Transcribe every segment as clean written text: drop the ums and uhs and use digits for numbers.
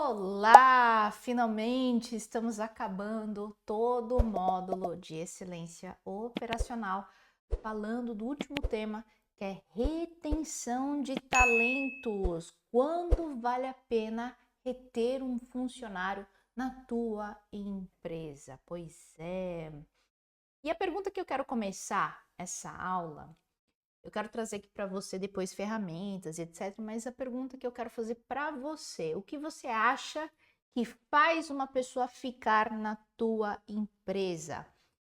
Olá! Finalmente estamos acabando todo o módulo de excelência operacional, falando do último tema, que é retenção de talentos. Quando vale a pena reter um funcionário na tua empresa? Pois é. E a pergunta que eu quero começar essa aula, eu quero trazer aqui para você depois ferramentas e etc. Mas a pergunta que eu quero fazer para você, o que você acha que faz uma pessoa ficar na tua empresa?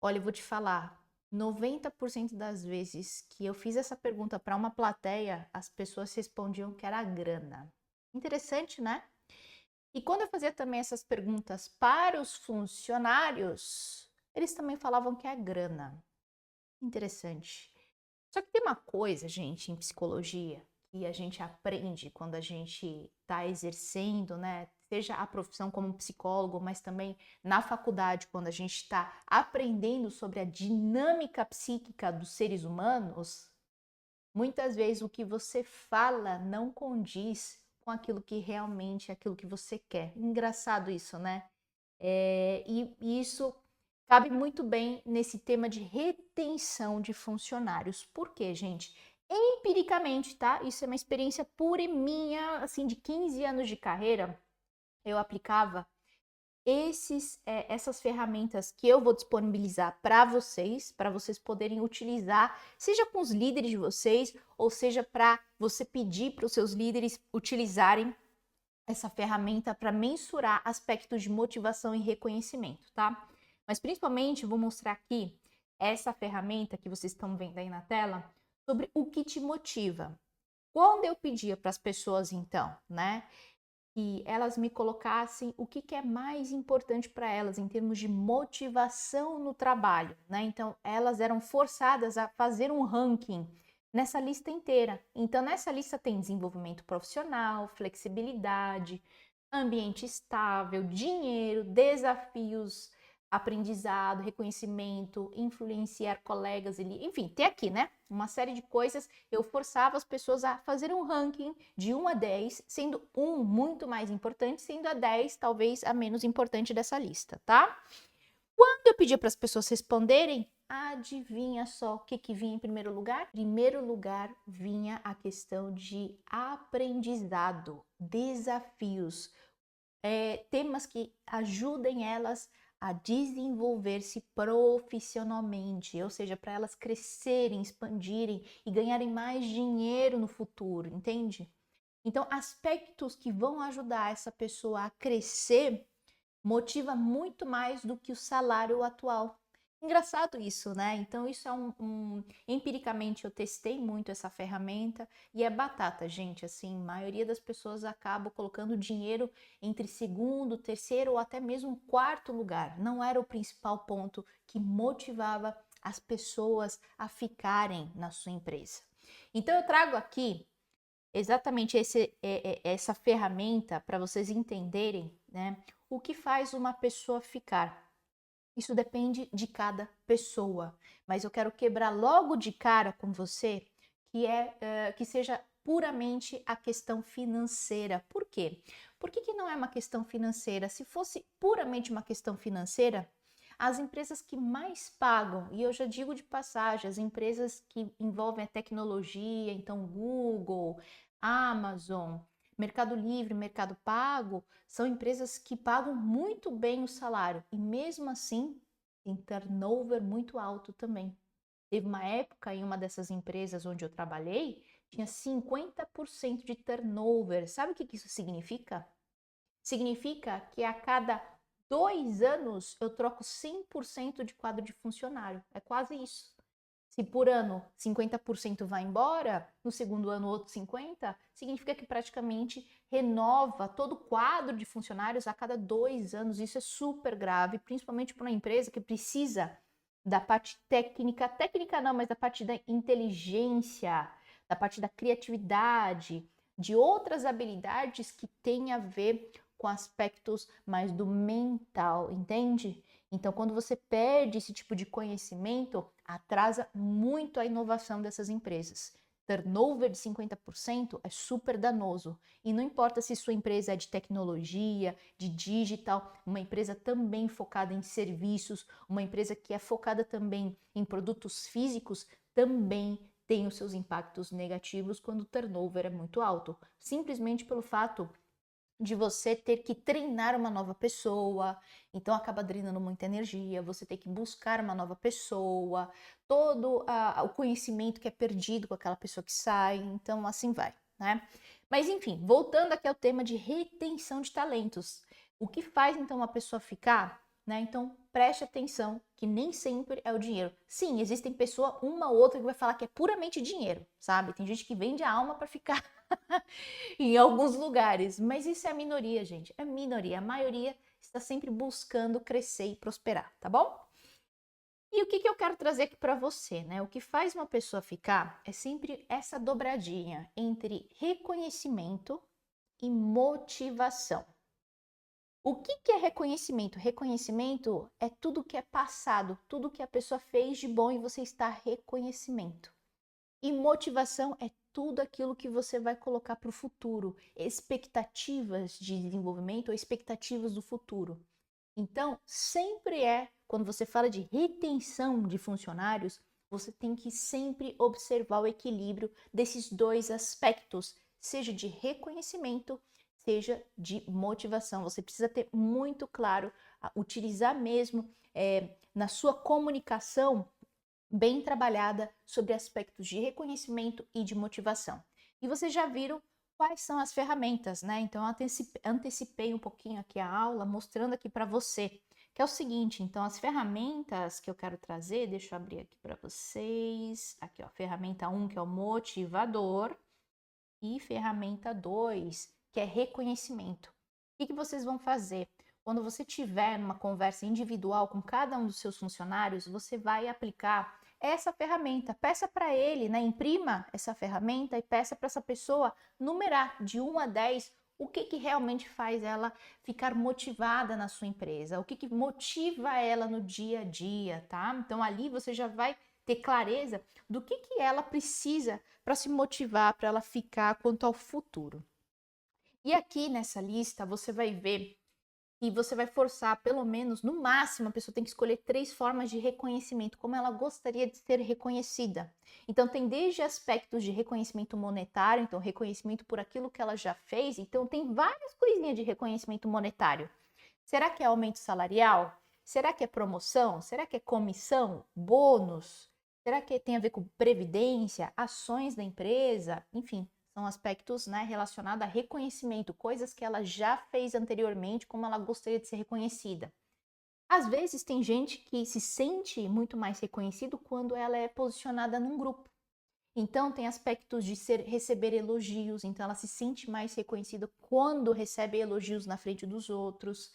Olha, eu vou te falar, 90% das vezes que eu fiz essa pergunta para uma plateia, as pessoas respondiam que era a grana. Interessante, né? E quando eu fazia também essas perguntas para os funcionários, eles também falavam que é a grana. Interessante. Só que tem uma coisa, gente, em psicologia, que a gente aprende quando a gente está exercendo, né? Seja a profissão como psicólogo, mas também na faculdade, quando a gente está aprendendo sobre a dinâmica psíquica dos seres humanos, muitas vezes o que você fala não condiz com aquilo que realmente é aquilo que você quer. Engraçado isso, né? E isso cabe muito bem nesse tema de retenção de funcionários. Por quê, gente? Empiricamente, tá? Isso é uma experiência pura e minha, assim, de 15 anos de carreira, eu aplicava essas ferramentas que eu vou disponibilizar para vocês poderem utilizar, seja com os líderes de vocês, ou seja para você pedir para os seus líderes utilizarem essa ferramenta para mensurar aspectos de motivação e reconhecimento, tá? Mas principalmente eu vou mostrar aqui essa ferramenta que vocês estão vendo aí na tela sobre o que te motiva. Quando eu pedia para as pessoas, então, né, que elas me colocassem o que é mais importante para elas em termos de motivação no trabalho, né? Então, elas eram forçadas a fazer um ranking nessa lista inteira. Então, nessa lista tem desenvolvimento profissional, flexibilidade, ambiente estável, dinheiro, desafios, aprendizado, reconhecimento, influenciar colegas, enfim, tem aqui, né? Uma série de coisas. Eu forçava as pessoas a fazer um ranking de 1 a 10, sendo 1 muito mais importante, sendo a 10 talvez a menos importante dessa lista, tá? Quando eu pedia para as pessoas responderem, adivinha só o que vinha em primeiro lugar? Em primeiro lugar vinha a questão de aprendizado, desafios, temas que ajudem elas a desenvolver-se profissionalmente, ou seja, para elas crescerem, expandirem e ganharem mais dinheiro no futuro, entende? Então, aspectos que vão ajudar essa pessoa a crescer motiva muito mais do que o salário atual. Engraçado isso, né? Então, isso é empiricamente eu testei muito essa ferramenta e é batata, gente. Assim, a maioria das pessoas acaba colocando dinheiro entre segundo, terceiro ou até mesmo quarto lugar. Não era o principal ponto que motivava as pessoas a ficarem na sua empresa. Então, eu trago aqui exatamente essa ferramenta para vocês entenderem, né, o que faz uma pessoa ficar. Isso depende de cada pessoa, mas eu quero quebrar logo de cara com você que seja puramente a questão financeira. Por quê? Por que não é uma questão financeira? Se fosse puramente uma questão financeira, as empresas que mais pagam, e eu já digo de passagem, as empresas que envolvem a tecnologia, então Google, Amazon, Mercado Livre, Mercado Pago, são empresas que pagam muito bem o salário e mesmo assim tem turnover muito alto também. Teve uma época em uma dessas empresas onde eu trabalhei, tinha 50% de turnover. Sabe o que isso significa? Significa que a cada 2 anos eu troco 100% de quadro de funcionário. É quase isso. Se por ano 50% vai embora, no segundo ano outro 50%, significa que praticamente renova todo o quadro de funcionários a cada 2 anos. Isso é super grave, principalmente para uma empresa que precisa da parte técnica não, mas da parte da inteligência, da parte da criatividade, de outras habilidades que têm a ver com aspectos mais do mental, entende? Então, quando você perde esse tipo de conhecimento, atrasa muito a inovação dessas empresas. turnover de 50% é super danoso. E não importa se sua empresa é de tecnologia, de digital, uma empresa também focada em serviços, uma empresa que é focada também em produtos físicos, também tem os seus impactos negativos quando o turnover é muito alto. Simplesmente pelo fato de você ter que treinar uma nova pessoa, então acaba drenando muita energia, você tem que buscar uma nova pessoa, todo o conhecimento que é perdido com aquela pessoa que sai, então assim vai, né? Mas enfim, voltando aqui ao tema de retenção de talentos, o que faz então uma pessoa ficar, né? Então preste atenção que nem sempre é o dinheiro. Sim, existem pessoas, uma ou outra que vai falar que é puramente dinheiro, sabe? Tem gente que vende a alma para ficar em alguns lugares, mas isso é a minoria, gente. É a minoria. A maioria está sempre buscando crescer e prosperar, tá bom? E o que eu quero trazer aqui para você, né? O que faz uma pessoa ficar é sempre essa dobradinha entre reconhecimento e motivação. O que é reconhecimento? Reconhecimento é tudo que é passado, tudo que a pessoa fez de bom e você está reconhecimento. E motivação é tudo aquilo que você vai colocar para o futuro, expectativas de desenvolvimento ou expectativas do futuro. Então, sempre quando você fala de retenção de funcionários, você tem que sempre observar o equilíbrio desses dois aspectos, seja de reconhecimento, seja de motivação. Você precisa ter muito claro, utilizar mesmo na sua comunicação bem trabalhada sobre aspectos de reconhecimento e de motivação. E vocês já viram quais são as ferramentas, né? Então, eu antecipei um pouquinho aqui a aula, mostrando aqui para você, que é o seguinte, então, as ferramentas que eu quero trazer, deixa eu abrir aqui para vocês, aqui ó, ferramenta 1, que é o motivador, e ferramenta 2, que é reconhecimento. O que vocês vão fazer? Quando você tiver uma conversa individual com cada um dos seus funcionários, você vai aplicar essa ferramenta. Peça para ele, né? Imprima essa ferramenta e peça para essa pessoa numerar de 1 a 10 o que realmente faz ela ficar motivada na sua empresa, o que motiva ela no dia a dia, tá? Então ali você já vai ter clareza do que ela precisa para se motivar, para ela ficar quanto ao futuro. E aqui nessa lista você vai ver que você vai forçar, pelo menos, no máximo, a pessoa tem que escolher 3 formas de reconhecimento, como ela gostaria de ser reconhecida. Então, tem desde aspectos de reconhecimento monetário, então, reconhecimento por aquilo que ela já fez, então, tem várias coisinhas de reconhecimento monetário. Será que é aumento salarial? Será que é promoção? Será que é comissão? Bônus? Será que tem a ver com previdência, ações da empresa? Enfim, são aspectos, né, relacionados a reconhecimento, coisas que ela já fez anteriormente, como ela gostaria de ser reconhecida. Às vezes tem gente que se sente muito mais reconhecido quando ela é posicionada num grupo. Então tem aspectos de receber elogios, então ela se sente mais reconhecida quando recebe elogios na frente dos outros,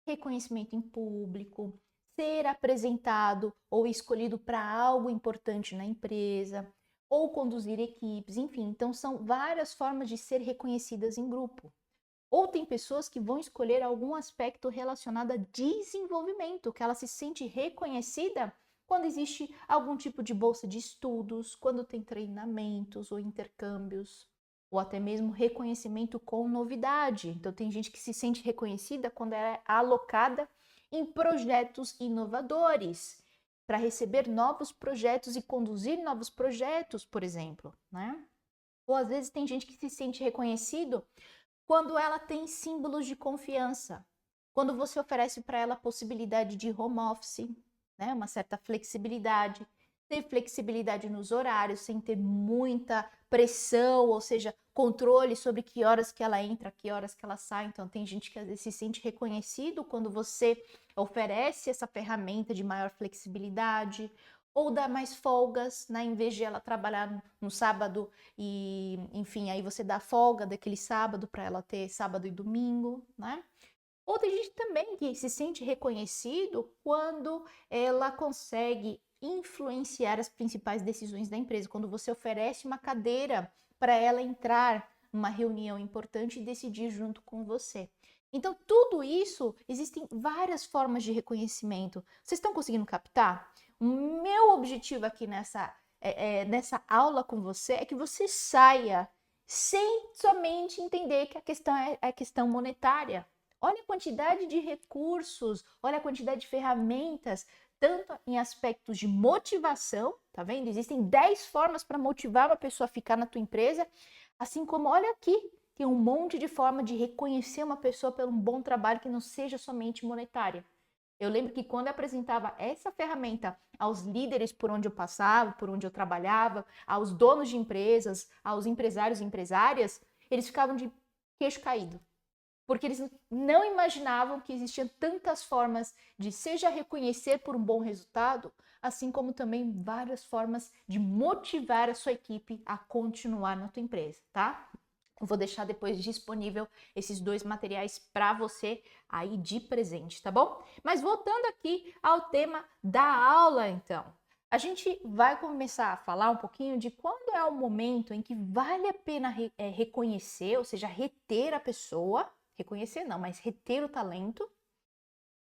reconhecimento em público, ser apresentado ou escolhido para algo importante na empresa, ou conduzir equipes, enfim, então são várias formas de ser reconhecidas em grupo. Ou tem pessoas que vão escolher algum aspecto relacionado a desenvolvimento, que ela se sente reconhecida quando existe algum tipo de bolsa de estudos, quando tem treinamentos ou intercâmbios, ou até mesmo reconhecimento com novidade. Então tem gente que se sente reconhecida quando é alocada em projetos inovadores, para receber novos projetos e conduzir novos projetos, por exemplo, né? Ou às vezes tem gente que se sente reconhecido quando ela tem símbolos de confiança, quando você oferece para ela a possibilidade de home office, né, uma certa flexibilidade, ter flexibilidade nos horários, sem ter muita pressão, ou seja, controle sobre que horas que ela entra, que horas que ela sai. Então, tem gente que às vezes se sente reconhecido quando você oferece essa ferramenta de maior flexibilidade, ou dá mais folgas, né? Em vez de ela trabalhar no sábado e, enfim, aí você dá folga daquele sábado para ela ter sábado e domingo, né? Ou tem gente também que se sente reconhecido quando ela consegue influenciar as principais decisões da empresa, quando você oferece uma cadeira para ela entrar numa reunião importante e decidir junto com você. Então, tudo isso, existem várias formas de reconhecimento. Vocês estão conseguindo captar? O meu objetivo aqui nessa aula com você é que você saia sem somente entender que a questão é a questão monetária. Olha a quantidade de recursos, olha a quantidade de ferramentas, tanto em aspectos de motivação, tá vendo? Existem 10 formas para motivar uma pessoa a ficar na tua empresa, assim como, olha aqui, tem um monte de forma de reconhecer uma pessoa pelo um bom trabalho que não seja somente monetária. Eu lembro que quando eu apresentava essa ferramenta aos líderes por onde eu passava, por onde eu trabalhava, aos donos de empresas, aos empresários e empresárias, eles ficavam de queixo caído. Porque eles não imaginavam que existiam tantas formas de seja reconhecer por um bom resultado, assim como também várias formas de motivar a sua equipe a continuar na tua empresa, tá? Eu vou deixar depois disponível esses 2 materiais para você aí de presente, tá bom? Mas voltando aqui ao tema da aula, então. A gente vai começar a falar um pouquinho de quando é o momento em que vale a pena reconhecer, ou seja, reter a pessoa, reconhecer não, mas reter o talento,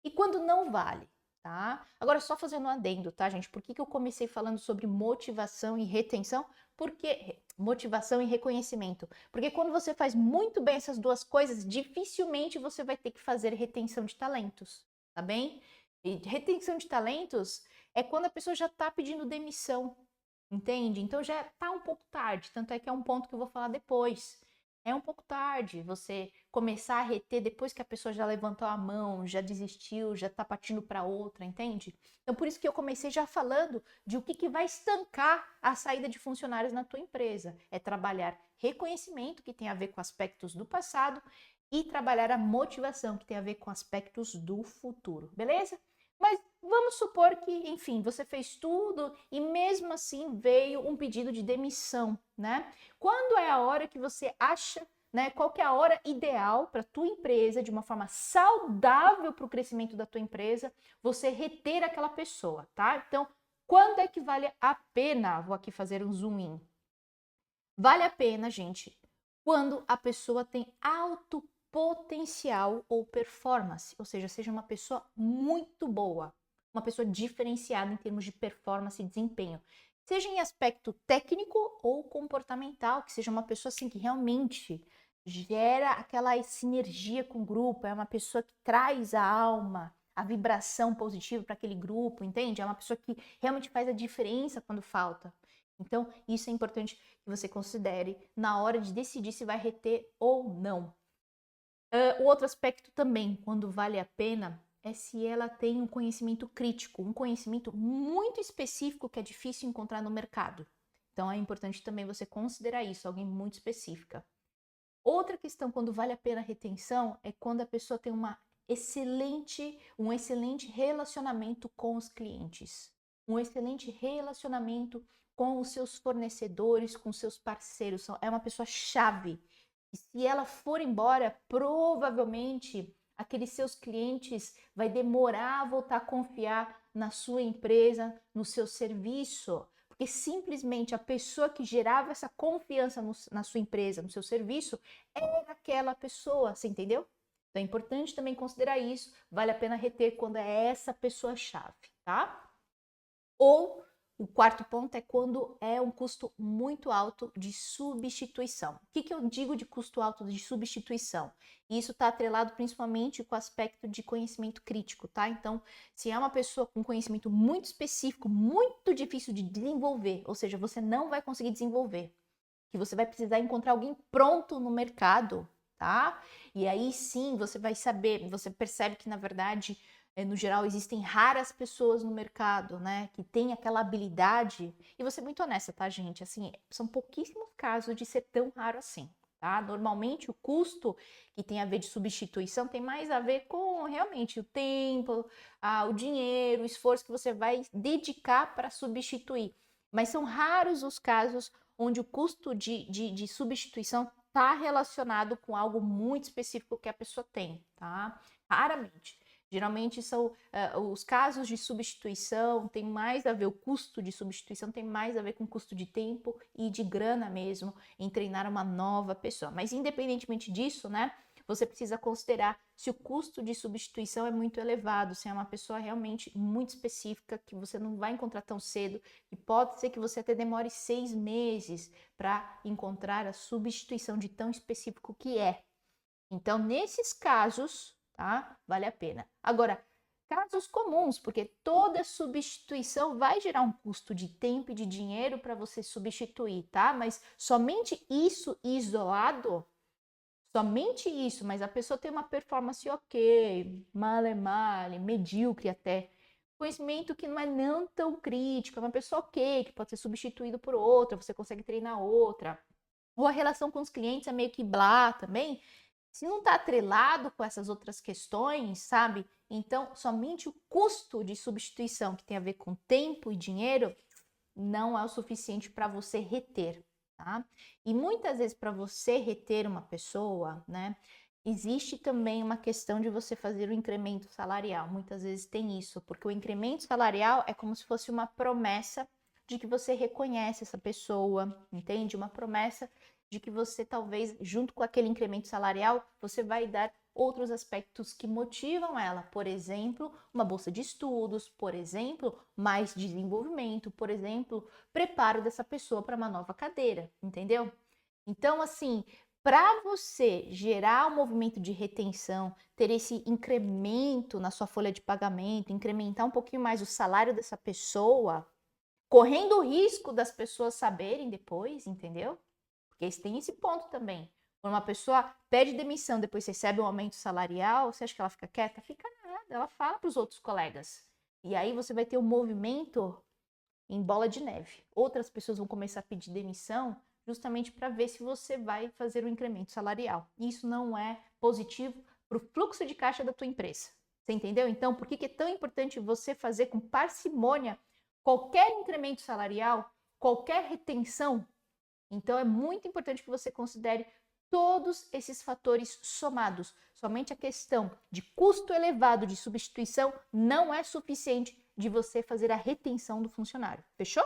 e quando não vale, tá? Agora, só fazendo um adendo, tá, gente? Por que eu comecei falando sobre motivação e retenção? Porque motivação e reconhecimento. Porque quando você faz muito bem essas duas coisas, dificilmente você vai ter que fazer retenção de talentos, tá bem? E retenção de talentos é quando a pessoa já tá pedindo demissão, entende? Então já tá um pouco tarde, tanto é que é um ponto que eu vou falar depois. É um pouco tarde você começar a reter depois que a pessoa já levantou a mão, já desistiu, já tá partindo para outra, entende? Então por isso que eu comecei já falando de o que vai estancar a saída de funcionários na tua empresa. É trabalhar reconhecimento, que tem a ver com aspectos do passado, e trabalhar a motivação, que tem a ver com aspectos do futuro, beleza? Mas vamos supor que, enfim, você fez tudo e mesmo assim veio um pedido de demissão, né? Quando é a hora que você acha, né? Qual que é a hora ideal para a tua empresa, de uma forma saudável para o crescimento da tua empresa, você reter aquela pessoa, tá? Então, quando é que vale a pena? Vou aqui fazer um zoom in. Vale a pena, gente, quando a pessoa tem alto potencial ou performance, ou seja uma pessoa muito boa, uma pessoa diferenciada em termos de performance e desempenho, seja em aspecto técnico ou comportamental, que seja uma pessoa assim que realmente gera aquela sinergia com o grupo, é uma pessoa que traz a alma, a vibração positiva para aquele grupo, entende? É uma pessoa que realmente faz a diferença quando falta. Então, isso é importante que você considere na hora de decidir se vai reter ou não. O outro aspecto também, quando vale a pena, é se ela tem um conhecimento crítico, um conhecimento muito específico que é difícil encontrar no mercado. Então, é importante também você considerar isso, alguém muito específica. Outra questão, quando vale a pena a retenção, é quando a pessoa tem um excelente relacionamento com os clientes, um excelente relacionamento com os seus fornecedores, com seus parceiros. É uma pessoa chave. E se ela for embora, provavelmente aqueles seus clientes vai demorar a voltar a confiar na sua empresa, no seu serviço. Porque simplesmente a pessoa que gerava essa confiança na sua empresa, no seu serviço, era aquela pessoa, você entendeu? Então é importante também considerar isso, vale a pena reter quando é essa pessoa-chave, tá? Ou o quarto ponto é quando é um custo muito alto de substituição. O que eu digo de custo alto de substituição? Isso está atrelado principalmente com o aspecto de conhecimento crítico, tá? Então, se é uma pessoa com conhecimento muito específico, muito difícil de desenvolver, ou seja, você não vai conseguir desenvolver, que você vai precisar encontrar alguém pronto no mercado, tá? E aí sim você vai saber, você percebe que na verdade no geral, existem raras pessoas no mercado, né, que têm aquela habilidade. E vou ser muito honesta, tá, gente? Assim, são pouquíssimos casos de ser tão raro assim, tá? Normalmente, o custo que tem a ver de substituição tem mais a ver com realmente o tempo, o dinheiro, o esforço que você vai dedicar para substituir. Mas são raros os casos onde o custo de substituição está relacionado com algo muito específico que a pessoa tem, tá? Raramente. Geralmente são os casos de substituição, tem mais a ver, o custo de substituição tem mais a ver com custo de tempo e de grana mesmo em treinar uma nova pessoa. Mas independentemente disso, né, você precisa considerar se o custo de substituição é muito elevado, se é uma pessoa realmente muito específica, que você não vai encontrar tão cedo, e pode ser que você até demore 6 meses para encontrar a substituição de tão específico que é. Então, nesses casos, tá? Vale a pena. Agora, casos comuns, porque toda substituição vai gerar um custo de tempo e de dinheiro para você substituir, tá? Mas somente isso isolado, somente isso, mas a pessoa tem uma performance ok, male, medíocre até, conhecimento que não é não tão crítico, é uma pessoa ok, que pode ser substituído por outra, você consegue treinar outra, ou a relação com os clientes é meio que blá também, se não está atrelado com essas outras questões, sabe? Então, somente o custo de substituição, que tem a ver com tempo e dinheiro, não é o suficiente para você reter, tá? E muitas vezes, para você reter uma pessoa, né? Existe também uma questão de você fazer o incremento salarial. Muitas vezes tem isso, porque o incremento salarial é como se fosse uma promessa de que você reconhece essa pessoa, entende? Uma promessa de que você talvez, junto com aquele incremento salarial, você vai dar outros aspectos que motivam ela, por exemplo, uma bolsa de estudos, por exemplo, mais desenvolvimento, por exemplo, preparo dessa pessoa para uma nova cadeira, entendeu? Então, assim, para você gerar um movimento de retenção, ter esse incremento na sua folha de pagamento, incrementar um pouquinho mais o salário dessa pessoa, correndo o risco das pessoas saberem depois, entendeu? Porque tem esse ponto também. Quando uma pessoa pede demissão, depois recebe um aumento salarial, você acha que ela fica quieta? Fica nada, ela fala para os outros colegas. E aí você vai ter um movimento em bola de neve. Outras pessoas vão começar a pedir demissão justamente para ver se você vai fazer um incremento salarial. Isso não é positivo para o fluxo de caixa da tua empresa. Você entendeu? Então, por que é tão importante você fazer com parcimônia qualquer incremento salarial, qualquer retenção? Então, é muito importante que você considere todos esses fatores somados. Somente a questão de custo elevado de substituição não é suficiente de você fazer a retenção do funcionário. Fechou?